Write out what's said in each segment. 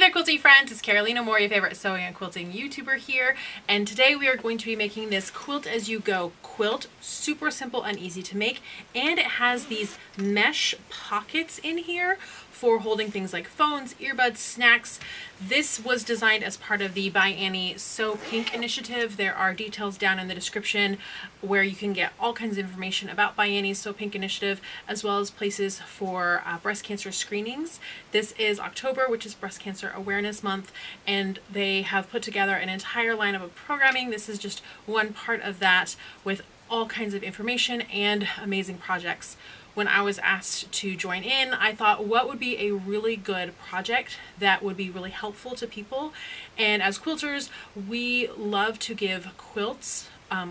there, quilting friends, it's Carolina Moore, your favorite sewing and quilting YouTuber here, and today we are going to be making this quilt as you go quilt. Super simple and easy to make, and it has these mesh pockets in here for holding things like phones, earbuds, snacks. This was designed as part of the By Annie Sew Pink initiative. There are details down in the description where you can get all kinds of information about By Annie's Sew Pink initiative, as well as places for breast cancer screenings. This is October, which is Breast Cancer Awareness Month, and they have put together an entire lineup of programming. This is just one part of that with all kinds of information and amazing projects. When I was asked to join in, I thought, what would be a really good project that would be really helpful to people? And as quilters, we love to give quilts,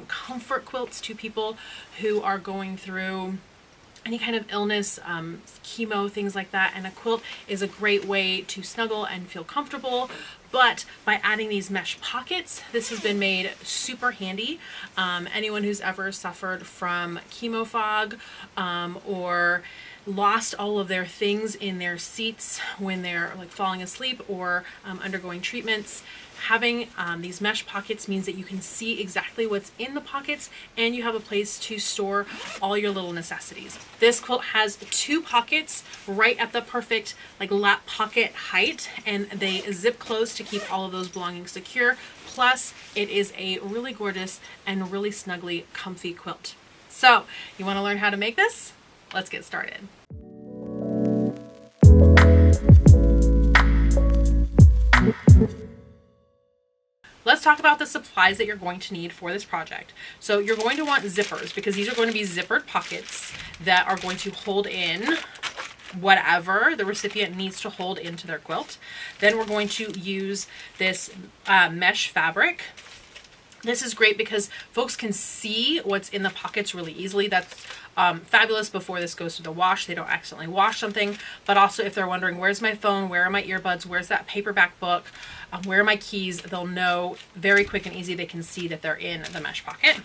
comfort quilts, to people who are going through any kind of illness, chemo, things like that. And a quilt is a great way to snuggle and feel comfortable. But by adding these mesh pockets, this has been made super handy. Anyone who's ever suffered from chemo fog or lost all of their things in their seats when they're like falling asleep or undergoing treatments, having these mesh pockets means that you can see exactly what's in the pockets and you have a place to store all your little necessities. This quilt has two pockets right at the perfect like lap pocket height, and they zip close to keep all of those belongings secure. Plus, it is a really gorgeous and really snuggly, comfy quilt. So, you want to learn how to make this? Let's get started. Let's talk about the supplies that you're going to need for this project. So you're going to want zippers, because these are going to be zippered pockets that are going to hold in whatever the recipient needs to hold into their quilt. Then we're going to use this mesh fabric. This is great because folks can see what's in the pockets really easily. That's fabulous before this goes through the wash. They don't accidentally wash something, but also if they're wondering, where's my phone, where are my earbuds, where's that paperback book, where are my keys, they'll know very quick and easy. They can see that they're in the mesh pocket.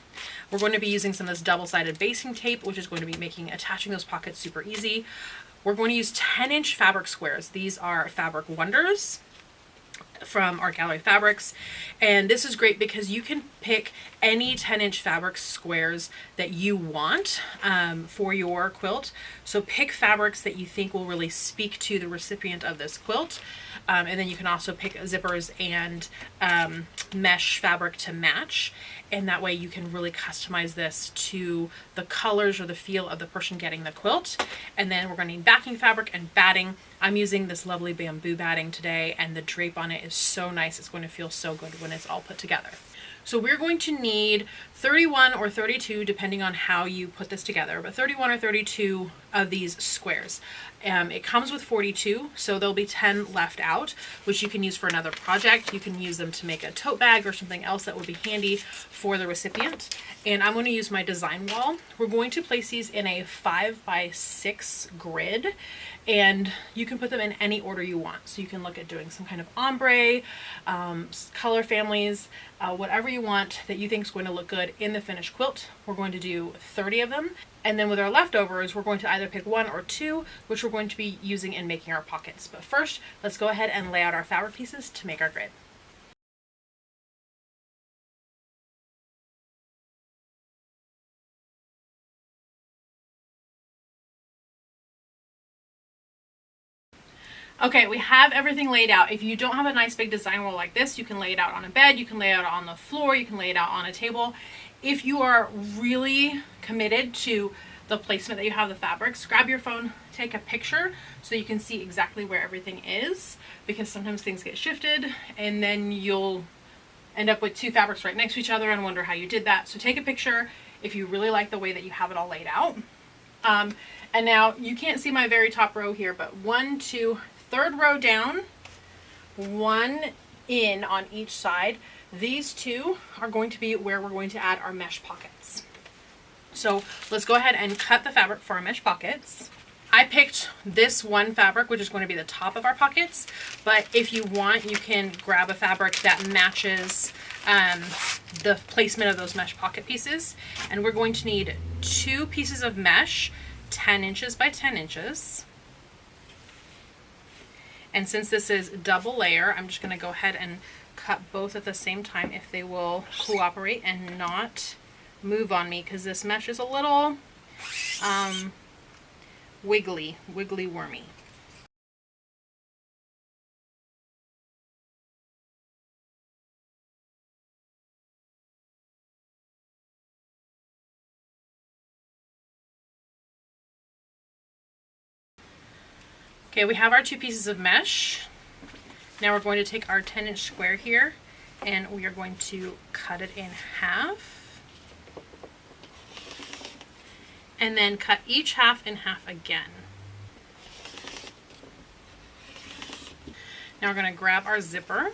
We're going to be using some of this double-sided basting tape, which is going to be making attaching those pockets super easy. We're going to use 10-inch fabric squares. These are Fabric Wonders from Art Gallery Fabrics, and this is great because you can pick any 10-inch fabric squares that you want for your quilt. So pick fabrics that you think will really speak to the recipient of this quilt, and then you can also pick zippers and mesh fabric to match, and that way you can really customize this to the colors or the feel of the person getting the quilt. And then we're going to need backing fabric and batting. I'm using this lovely bamboo batting today, and the drape on it is so nice. It's going to feel so good when it's all put together. So we're going to need 31 or 32, depending on how you put this together, but 31 or 32 of these squares. It comes with 42, so there'll be 10 left out, which you can use for another project. You can use them to make a tote bag or something else that would be handy for the recipient. And I'm going to use my design wall. We're going to place these in a 5x6 grid, and you can put them in any order you want. So you can look at doing some kind of ombre, color families, whatever you want that you think is going to look good in the finished quilt. We're going to do 30 of them. And then with our leftovers, we're going to either pick one or two, which we're going to be using in making our pockets. But first, let's go ahead and lay out our fabric pieces to make our grid. Okay, we have everything laid out. If you don't have a nice big design wall like this, you can lay it out on a bed, you can lay it out on the floor, you can lay it out on a table. If you are really committed to the placement that you have the fabrics, grab your phone, take a picture so you can see exactly where everything is, because sometimes things get shifted and then you'll end up with two fabrics right next to each other and wonder how you did that. So take a picture if you really like the way that you have it all laid out. And now you can't see my very top row here, but 1, 2, third row down, one in on each side. These two are going to be where we're going to add our mesh pockets. So let's go ahead and cut the fabric for our mesh pockets. I picked this one fabric, which is going to be the top of our pockets, but if you want, you can grab a fabric that matches the placement of those mesh pocket pieces. And we're going to need 2 pieces of mesh, 10 inches by 10 inches. And since this is double layer, I'm just going to go ahead and cut both at the same time if they will cooperate and not move on me, because this mesh is a little wiggly wormy. Okay, we have our 2 pieces of mesh. Now we're going to take our 10-inch square here and we are going to cut it in half. And then cut each half in half again. Now we're going to grab our zipper.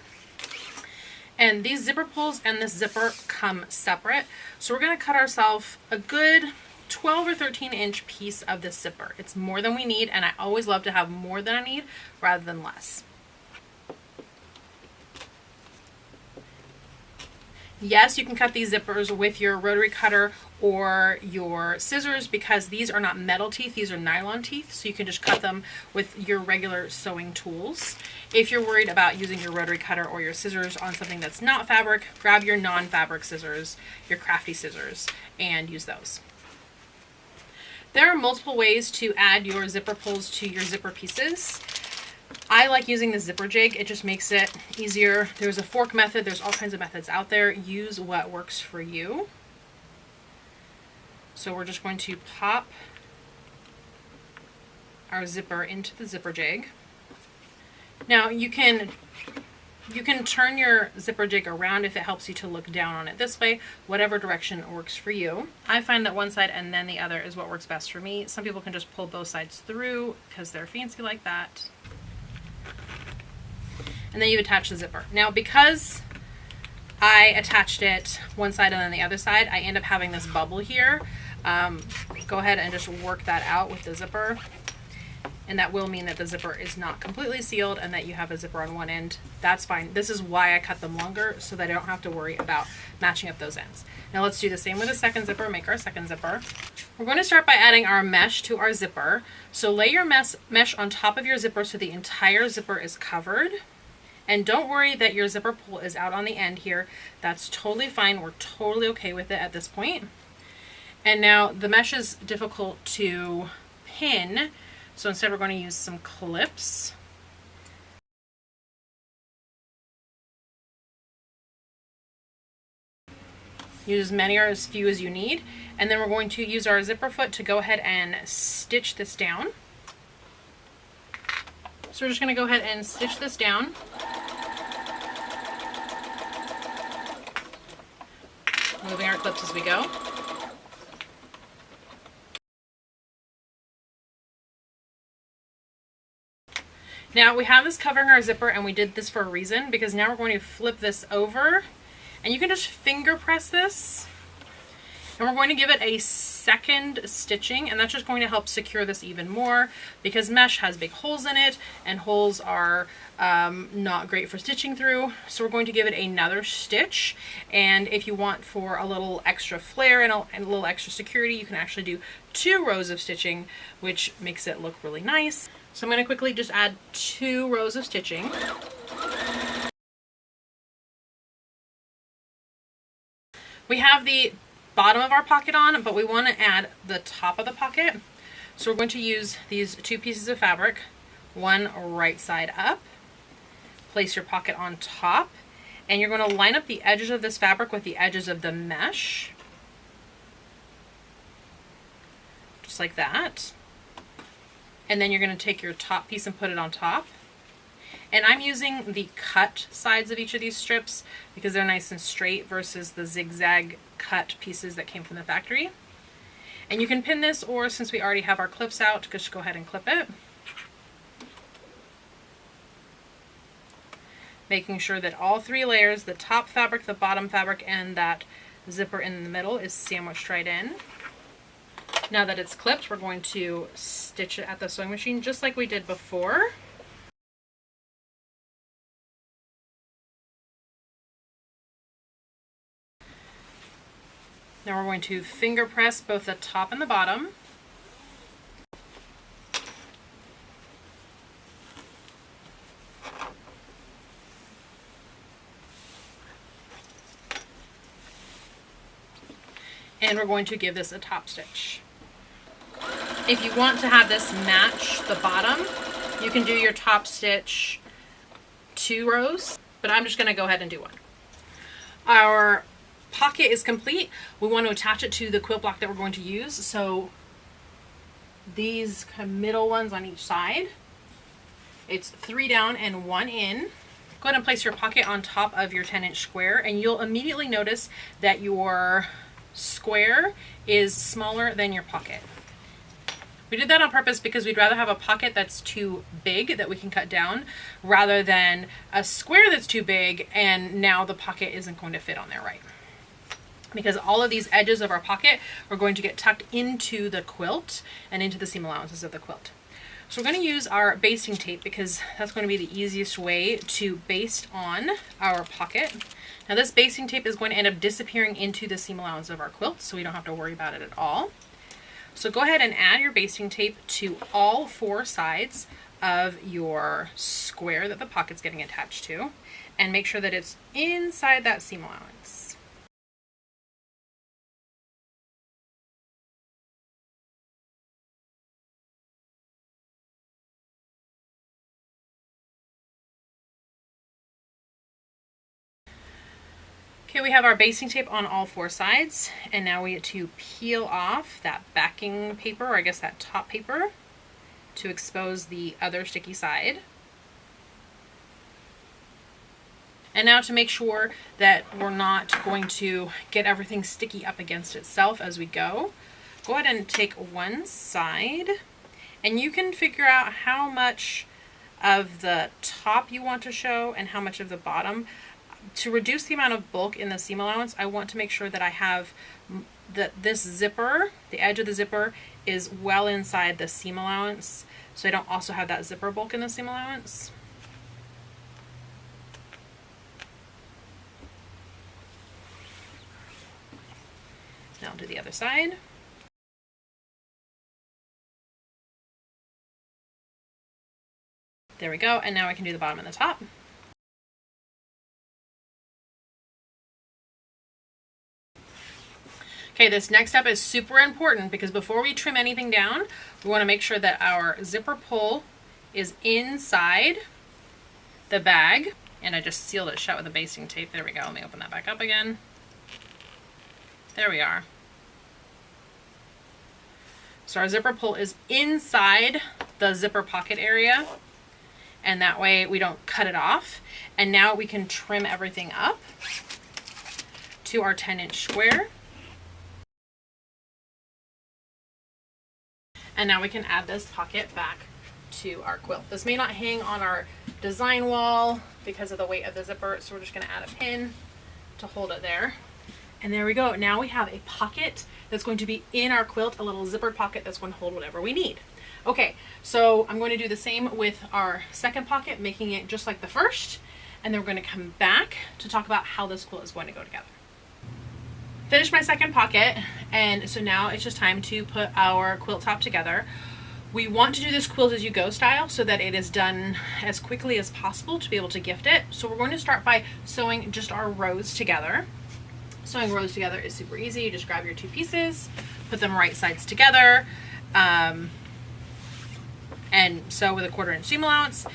And these zipper pulls and this zipper come separate. So we're going to cut ourselves a good 12 or 13-inch piece of this zipper. It's more than we need, and I always love to have more than I need rather than less. Yes, you can cut these zippers with your rotary cutter or your scissors because these are not metal teeth, these are nylon teeth, so you can just cut them with your regular sewing tools. If you're worried about using your rotary cutter or your scissors on something that's not fabric, grab your non-fabric scissors, your crafty scissors, and use those. There are multiple ways to add your zipper pulls to your zipper pieces. I like using the zipper jig. It just makes it easier. There's a fork method. There's all kinds of methods out there. Use what works for you. So we're just going to pop our zipper into the zipper jig. Now you can turn your zipper jig around if it helps you to look down on it this way, whatever direction works for you. I find that one side and then the other is what works best for me. Some people can just pull both sides through because they're fancy like that. And then you attach the zipper. Now because I attached it one side and then the other side, I end up having this bubble here. Go ahead and just work that out with the zipper. And that will mean that the zipper is not completely sealed and that you have a zipper on one end. That's fine. This is why I cut them longer, so that I don't have to worry about matching up those ends. Now let's do the same with the second zipper, make our second zipper. We're going to start by adding our mesh to our zipper. So lay your mesh on top of your zipper so the entire zipper is covered. And don't worry that your zipper pull is out on the end here. That's totally fine. We're totally okay with it at this point. And now the mesh is difficult to pin, so instead we're going to use some clips. Use as many or as few as you need. And then we're going to use our zipper foot to go ahead and stitch this down. So we're just going to go ahead and stitch this down. Moving our clips as we go. Now we have this covering our zipper, and we did this for a reason, because now we're going to flip this over and you can just finger press this, and we're going to give it a second stitching, and that's just going to help secure this even more because mesh has big holes in it and holes are not great for stitching through. So we're going to give it another stitch, and if you want for a little extra flair and a little extra security, you can actually do 2 rows of stitching, which makes it look really nice. So I'm going to quickly just add 2 rows of stitching. We have the bottom of our pocket on, but we want to add the top of the pocket. So we're going to use these 2 pieces of fabric, one right side up. Place your pocket on top, and you're going to line up the edges of this fabric with the edges of the mesh. Just like that. And then you're going to take your top piece and put it on top. And I'm using the cut sides of each of these strips because they're nice and straight versus the zigzag cut pieces that came from the factory. And you can pin this, or since we already have our clips out, just go ahead and clip it. Making sure that all 3 layers, the top fabric, the bottom fabric, and that zipper in the middle is sandwiched right in. Now that it's clipped, we're going to stitch it at the sewing machine just like we did before. Now we're going to finger press both the top and the bottom. And we're going to give this a top stitch. If you want to have this match the bottom, you can do your top stitch 2 rows, but I'm just going to go ahead and do 1. Our pocket is complete. We want to attach it to the quilt block that we're going to use. So these kind of middle ones on each side, it's 3 down and 1 in. Go ahead and place your pocket on top of your 10-inch square, and you'll immediately notice that your square is smaller than your pocket. We did that on purpose because we'd rather have a pocket that's too big that we can cut down rather than a square that's too big and now the pocket isn't going to fit on there right. Because all of these edges of our pocket are going to get tucked into the quilt and into the seam allowances of the quilt. So we're going to use our basting tape because that's going to be the easiest way to baste on our pocket. Now this basting tape is going to end up disappearing into the seam allowance of our quilt, so we don't have to worry about it at all. So go ahead and add your basting tape to all 4 sides of your square that the pocket's getting attached to, and make sure that it's inside that seam allowance. Okay, we have our basting tape on all 4 sides, and now we get to peel off that backing paper, or I guess that top paper, to expose the other sticky side. And now to make sure that we're not going to get everything sticky up against itself as we go ahead and take one side, and you can figure out how much of the top you want to show and how much of the bottom. To reduce the amount of bulk in the seam allowance, I want to make sure that I have this zipper, the edge of the zipper is well inside the seam allowance, so I don't also have that zipper bulk in the seam allowance. Now I'll do the other side. There we go, and now I can do the bottom and the top. Okay, this next step is super important because before we trim anything down, we want to make sure that our zipper pull is inside the bag. And I just sealed it shut with a basting tape. There we go. Let me open that back up again. There we are. So our zipper pull is inside the zipper pocket area, and that way we don't cut it off. And now we can trim everything up to our 10-inch square. And now we can add this pocket back to our quilt. This may not hang on our design wall because of the weight of the zipper, so we're just going to add a pin to hold it there. And there we go. Now we have a pocket that's going to be in our quilt, a little zippered pocket that's going to hold whatever we need. Okay, so I'm going to do the same with our second pocket, making it just like the first, and then we're going to come back to talk about how this quilt is going to go together. Finished my second pocket, and so now it's just time to put our quilt top together. We want to do this quilt as you go style so that it is done as quickly as possible to be able to gift it. So we're going to start by sewing just our rows together. Sewing rows together is super easy. You just grab your 2 pieces, put them right sides together, and sew with a 1/4-inch seam allowance.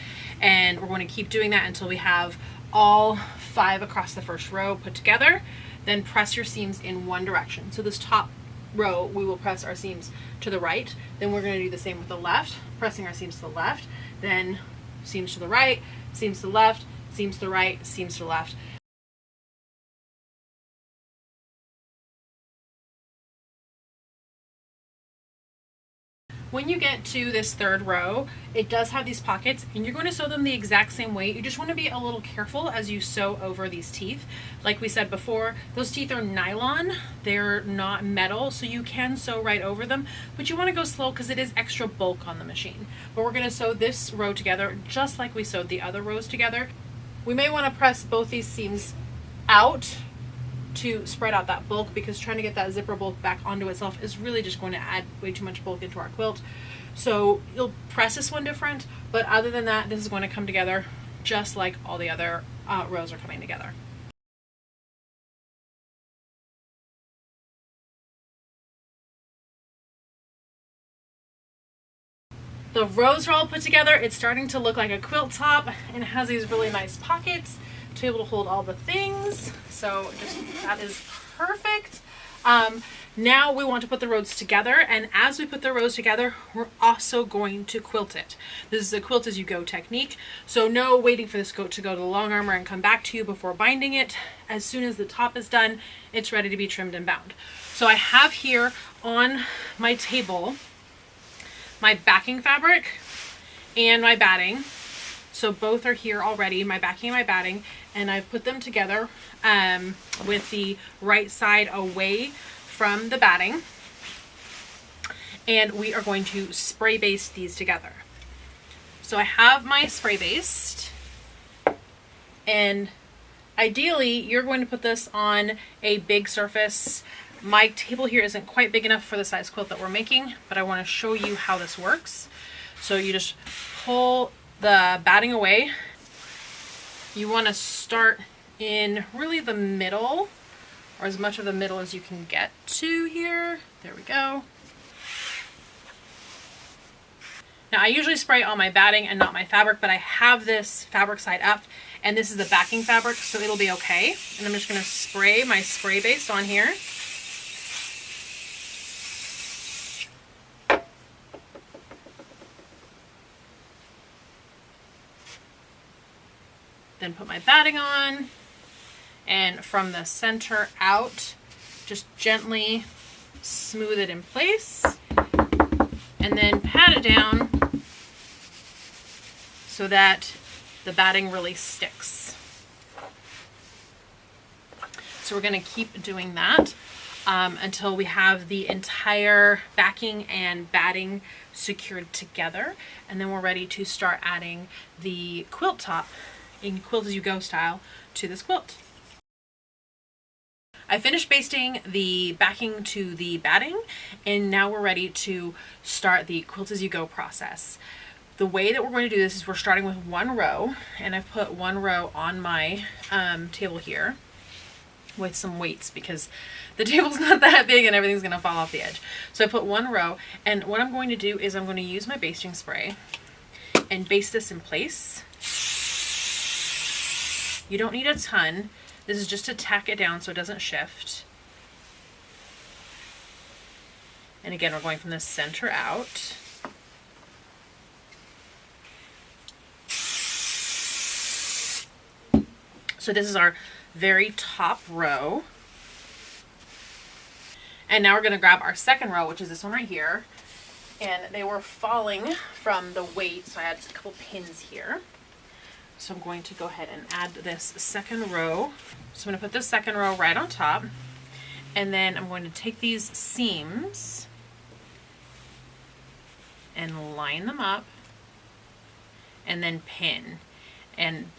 And we're going to keep doing that until we have all 5 across the first row put together. Then press your seams in one direction. So this top row, we will press our seams to the right. Then we're going to do the same with the left, pressing our seams to the left. Then seams to the right, seams to the left, seams to the right, seams to the left. When you get to this 3rd row, it does have these pockets, and you're going to sew them the exact same way. You just want to be a little careful as you sew over these teeth. Like we said before, those teeth are nylon. They're not metal, so you can sew right over them, but you want to go slow because it is extra bulk on the machine. But we're going to sew this row together just like we sewed the other rows together. We may want to press both these seams out to spread out that bulk, because trying to get that zipper bulk back onto itself is really just going to add way too much bulk into our quilt. So you'll press this one different, but other than that, this is going to come together just like all the other rows are coming together. The rows are all put together. It's starting to look like a quilt top, and it has these really nice pockets to be able to hold all the things. So that is perfect. Now we want to put the rows together, and as we put the rows together, we're also going to quilt it. This is a quilt as you go technique, so no waiting for this coat to go to the long armor and come back to you before binding it. As soon as the top is done, it's ready to be trimmed and bound. So I have here on my table my backing fabric and my batting. So both are here already, my backing and my batting, and I've put them together with the right side away from the batting. And we are going to spray baste these together. So I have my spray baste, and ideally you're going to put this on a big surface. My table here isn't quite big enough for the size quilt that we're making, but I want to show you how this works. So you just pull the batting away. You want to start in really the middle, or as much of the middle as you can get to here. There we go. Now I usually spray on my batting and not my fabric, but I have this fabric side up, and this is the backing fabric, so it'll be okay. And I'm just going to spray my spray base on here. Then put my batting on, and from the center out, just gently smooth it in place, and then pat it down so that the batting really sticks. So we're going to keep doing that until we have the entire backing and batting secured together, and then we're ready to start adding the quilt top in quilt as you go style to this quilt. I finished basting the backing to the batting, and now we're ready to start the quilt as you go process. The way that we're going to do this is we're starting with one row, and I've put one row on my table here with some weights because the table's not that big and everything's going to fall off the edge. So I put one row, and what I'm going to do is I'm going to use my basting spray and baste this in place. You don't need a ton. This is just to tack it down so it doesn't shift. And again, we're going from the center out. So this is our very top row. And now we're going to grab our second row, which is this one right here. And they were falling from the weight, so I had a couple pins here. So I'm going to go ahead and add this second row. So I'm going to put this second row right on top, and then I'm going to take these seams and line them up and then pin. And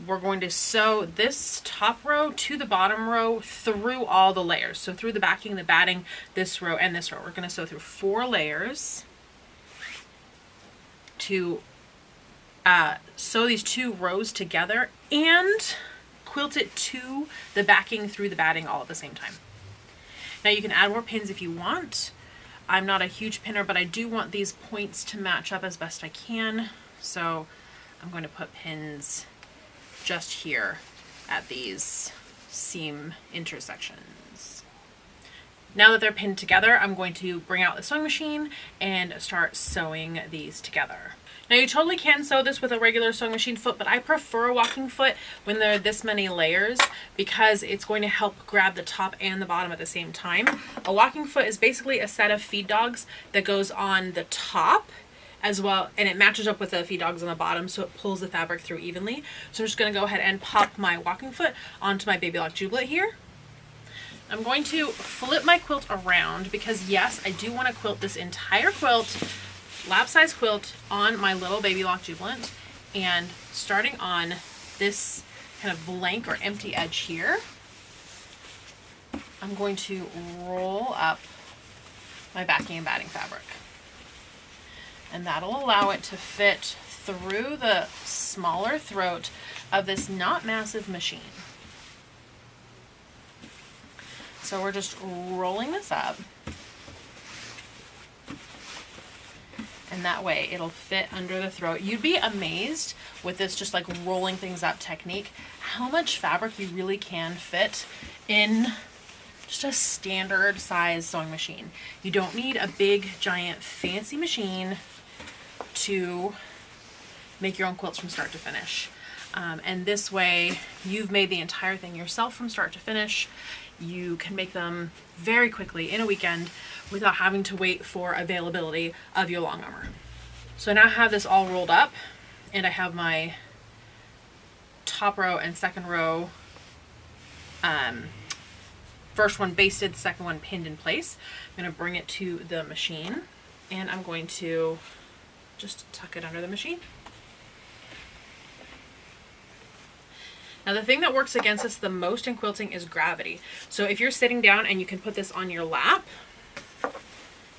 we're going to sew this top row to the bottom row through all the layers. So through the backing, the batting, this row, and this row. We're going to sew through 4 layers to sew these 2 rows together and quilt it to the backing through the batting all at the same time. Now you can add more pins if you want. I'm not a huge pinner, but I do want these points to match up as best I can. So I'm going to put pins just here at these seam intersections. Now that they're pinned together, I'm going to bring out the sewing machine and start sewing these together. Now you totally can sew this with a regular sewing machine foot, but I prefer a walking foot when there are this many layers because it's going to help grab the top and the bottom at the same time. A walking foot is basically a set of feed dogs that goes on the top as well, and it matches up with the feed dogs on the bottom, so it pulls the fabric through evenly. So I'm just going to go ahead and pop my walking foot onto my baby lock jublet here. I'm going to flip my quilt around because yes, I do want to quilt this entire quilt, lap size quilt, on my little baby lock jubilant, and starting on this kind of blank or empty edge here, I'm going to roll up my backing and batting fabric, and that'll allow it to fit through the smaller throat of this not massive machine. So we're just rolling this up And that way it'll fit under the throat. You'd be amazed with this just like rolling things up technique, how much fabric you really can fit in just a standard size sewing machine. You don't need a big, giant, fancy machine to make your own quilts from start to finish. And this way you've made the entire thing yourself from start to finish. You can make them very quickly in a weekend without having to wait for availability of your long armor. So I now have this all rolled up, and I have my top row and second row, first one basted, second one pinned in place. I'm going to bring it to the machine, and I'm going to just tuck it under the machine. Now the thing that works against us the most in quilting is gravity. So if you're sitting down and you can put this on your lap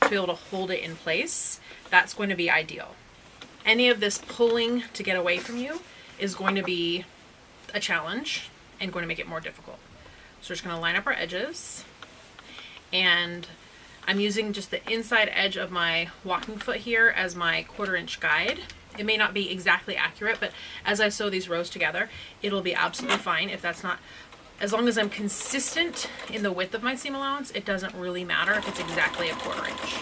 to be able to hold it in place, that's going to be ideal. Any of this pulling to get away from you is going to be a challenge and going to make it more difficult. So we're just going to line up our edges, and I'm using just the inside edge of my walking foot here as my 1/4 inch guide. It may not be exactly accurate, but as I sew these rows together, it'll be absolutely fine if that's not, as long as I'm consistent in the width of my seam allowance, it doesn't really matter if it's exactly a 1/4 inch.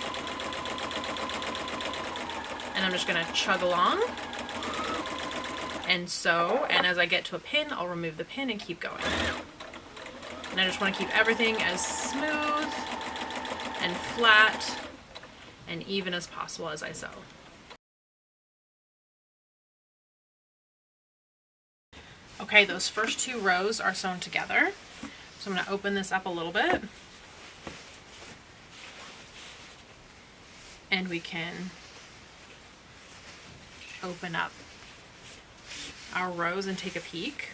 And I'm just gonna chug along and sew, and as I get to a pin, I'll remove the pin and keep going. And I just wanna keep everything as smooth and flat and even as possible as I sew. Okay, those first 2 rows are sewn together. So I'm going to open this up a little bit. And we can open up our rows and take a peek.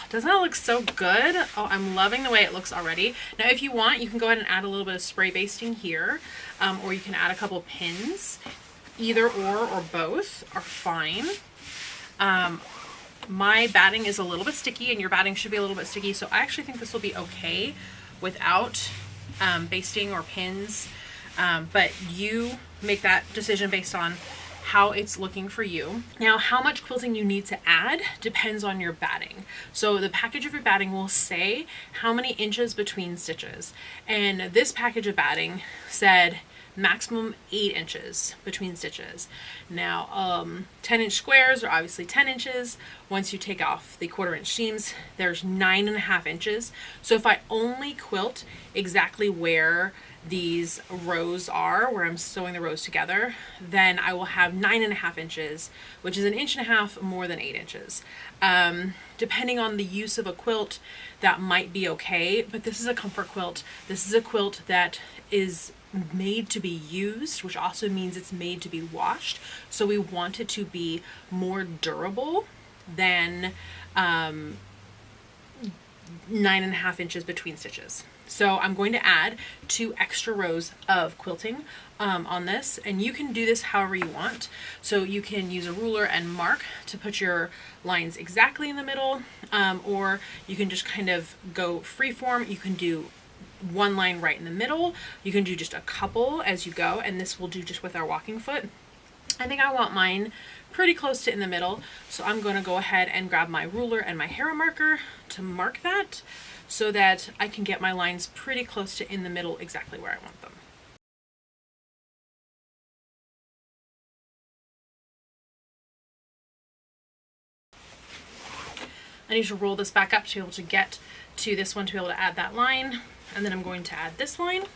Doesn't that look so good? Oh, I'm loving the way it looks already. Now, if you want, you can go ahead and add a little bit of spray basting here, or you can add a couple pins. Either or both are fine. My batting is a little bit sticky, and your batting should be a little bit sticky, so I actually think this will be okay without basting or pins, but you make that decision based on how it's looking for you. Now, how much quilting you need to add depends on your batting. So the package of your batting will say how many inches between stitches, and this package of batting said maximum 8 inches between stitches. Now 10-inch squares are obviously 10 inches. Once you take off the 1/4 inch seams, there's 9.5 inches. So if I only quilt exactly where these rows are, where I'm sewing the rows together, then I will have 9.5 inches, which is 1.5 inches more than 8 inches. Depending on the use of a quilt, that might be okay, but this is a comfort quilt. This is a quilt that is made to be used, which also means it's made to be washed. So we want it to be more durable than 9.5 inches between stitches. So I'm going to add 2 extra rows of quilting on this, and you can do this however you want. So you can use a ruler and mark to put your lines exactly in the middle, or you can just kind of go freeform. You can do 1 line right in the middle. You can do just a couple as you go, and this will do just with our walking foot. I think I want mine pretty close to in the middle, so I'm going to go ahead and grab my ruler and my hero marker to mark that so that I can get my lines pretty close to in the middle, exactly where I want them. I need to roll this back up to be able to get to this one to be able to add that line. And then I'm going to add this line.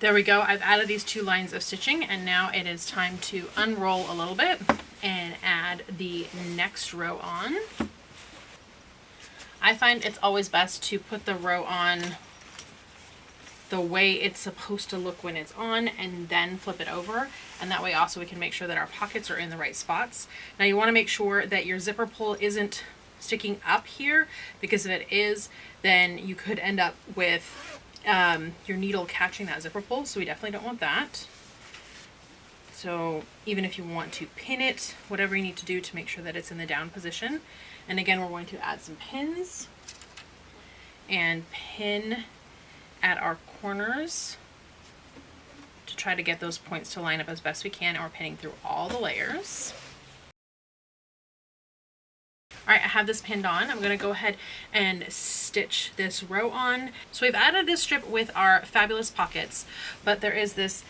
There we go. I've added these 2 lines of stitching, and now it is time to unroll a little bit and add the next row on. I find it's always best to put the row on the way it's supposed to look when it's on, and then flip it over, and that way also we can make sure that our pockets are in the right spots. Now you want to make sure that your zipper pull isn't sticking up here, because if it is, then you could end up with your needle catching that zipper pull, so we definitely don't want that. So even if you want to pin it, whatever you need to do to make sure that it's in the down position. And again, we're going to add some pins and pin at our corners to try to get those points to line up as best we can, and we're pinning through all the layers. All right, I have this pinned on. I'm gonna go ahead and stitch this row on. So we've added this strip with our fabulous pockets, but there is this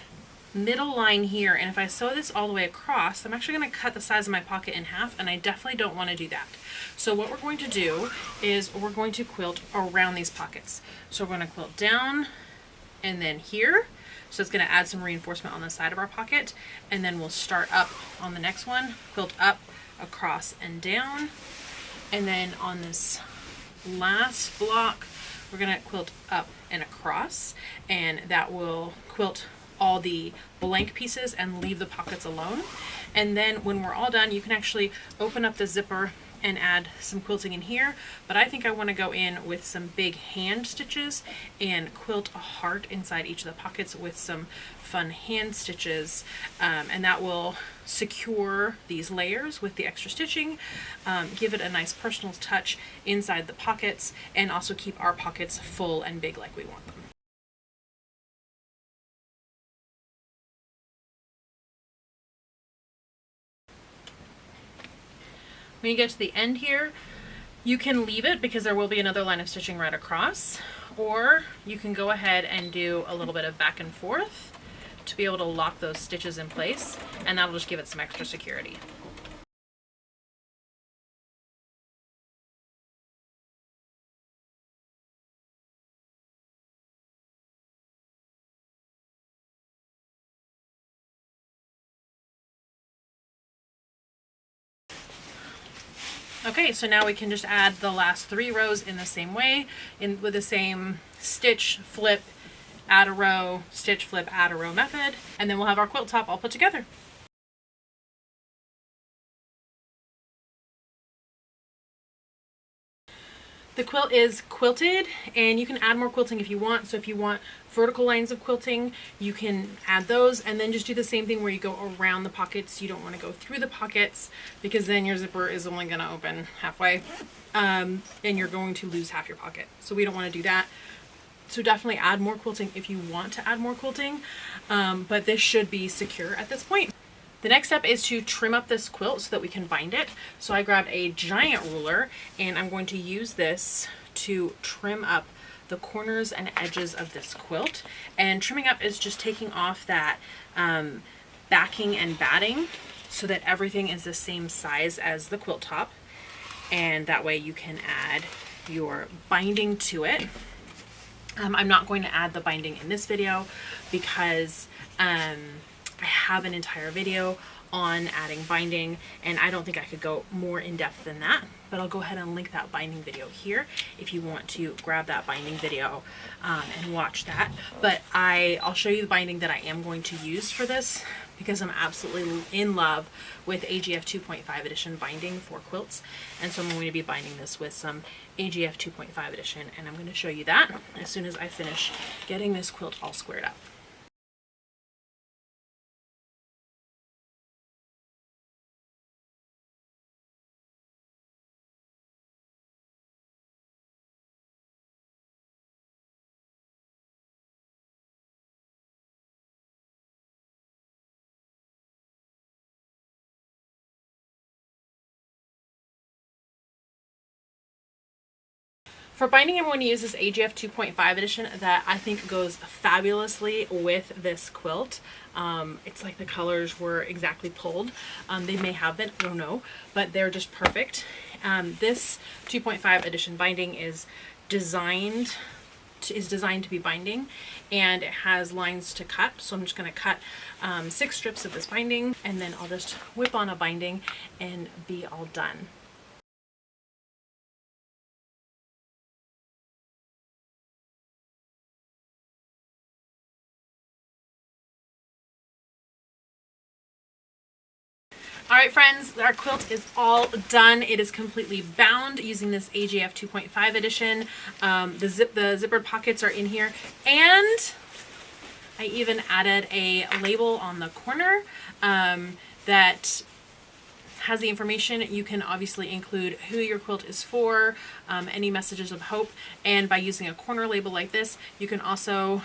middle line here, and if I sew this all the way across, I'm actually gonna cut the size of my pocket in half, and I definitely don't wanna do that. So what we're going to do is we're going to quilt around these pockets. So we're gonna quilt down and then here. So it's gonna add some reinforcement on the side of our pocket, and then we'll start up on the next one, quilt up, across and down. And then on this last block, we're gonna quilt up and across, and that will quilt all the blank pieces and leave the pockets alone. And then when we're all done, you can actually open up the zipper and add some quilting in here, but I think I want to go in with some big hand stitches and quilt a heart inside each of the pockets with some fun hand stitches, and that will secure these layers with the extra stitching, give it a nice personal touch inside the pockets, and also keep our pockets full and big like we want them. When you get to the end here, you can leave it because there will be another line of stitching right across, or you can go ahead and do a little bit of back and forth to be able to lock those stitches in place, and that'll just give it some extra security. Okay, so now we can just add the last 3 rows in the same way, with the same stitch, flip, add a row, stitch, flip, add a row method, and then we'll have our quilt top all put together. The quilt is quilted, and you can add more quilting if you want. So if you want vertical lines of quilting, you can add those, and then just do the same thing where you go around the pockets. You don't want to go through the pockets because then your zipper is only going to open halfway, and you're going to lose half your pocket. So we don't want to do that. So definitely add more quilting if you want to add more quilting, but this should be secure at this point. The next step is to trim up this quilt so that we can bind it. So I grabbed a giant ruler, and I'm going to use this to trim up the corners and edges of this quilt. And trimming up is just taking off that backing and batting so that everything is the same size as the quilt top. And that way you can add your binding to it. I'm not going to add the binding in this video because I have an entire video on adding binding, and I don't think I could go more in depth than that, but I'll go ahead and link that binding video here if you want to grab that binding video and watch that. But I'll show you the binding that I am going to use for this because I'm absolutely in love with AGF 2.5 edition binding for quilts, and so I'm going to be binding this with some AGF 2.5 edition, and I'm going to show you that as soon as I finish getting this quilt all squared up. For binding, I'm going to use this AGF 2.5 edition that I think goes fabulously with this quilt. It's like the colors were exactly pulled. They may have been, I don't know, but they're just perfect. This 2.5 edition binding is designed to be binding, and it has lines to cut. So I'm just going to cut 6 strips of this binding, and then I'll just whip on a binding and be all done. All right, friends, our quilt is all done. It is completely bound using this AGF 2.5 edition. The zippered pockets are in here, and I even added a label on the corner that has the information. You can obviously include who your quilt is for, any messages of hope, and by using a corner label like this, you can also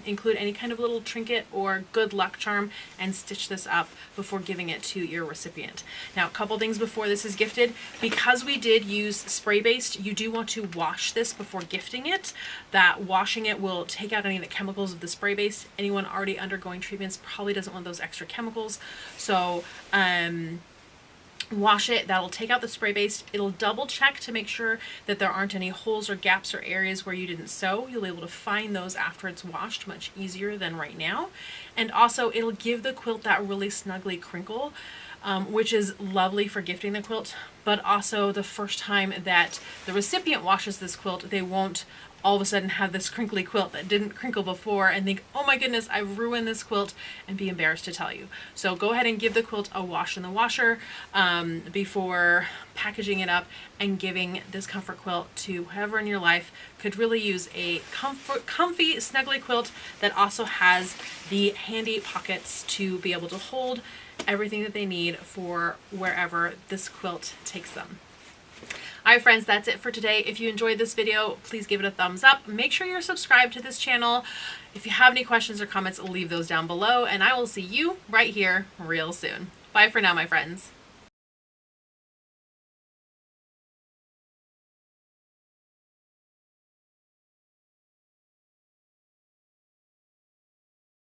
include any kind of little trinket or good luck charm and stitch this up before giving it to your recipient. Now, a couple things before this is gifted. Because we did use spray-based, you do want to wash this before gifting it. That washing it will take out any of the chemicals of the spray-based. Anyone already undergoing treatments probably doesn't want those extra chemicals. So, wash it. That'll take out the spray based. It'll double check to make sure that there aren't any holes or gaps or areas where you didn't sew. You'll be able to find those after it's washed much easier than right now. And also it'll give the quilt that really snuggly crinkle, which is lovely for gifting the quilt, but also the first time that the recipient washes this quilt, they won't all of a sudden have this crinkly quilt that didn't crinkle before and think, oh my goodness, I ruined this quilt, and be embarrassed to tell you. So go ahead and give the quilt a wash in the washer before packaging it up and giving this comfort quilt to whoever in your life could really use a comfy, snuggly quilt that also has the handy pockets to be able to hold everything that they need for wherever this quilt takes them. Alright friends, that's it for today. If you enjoyed this video, please give it a thumbs up. Make sure you're subscribed to this channel. If you have any questions or comments, leave those down below, and I will see you right here real soon. Bye for now, my friends.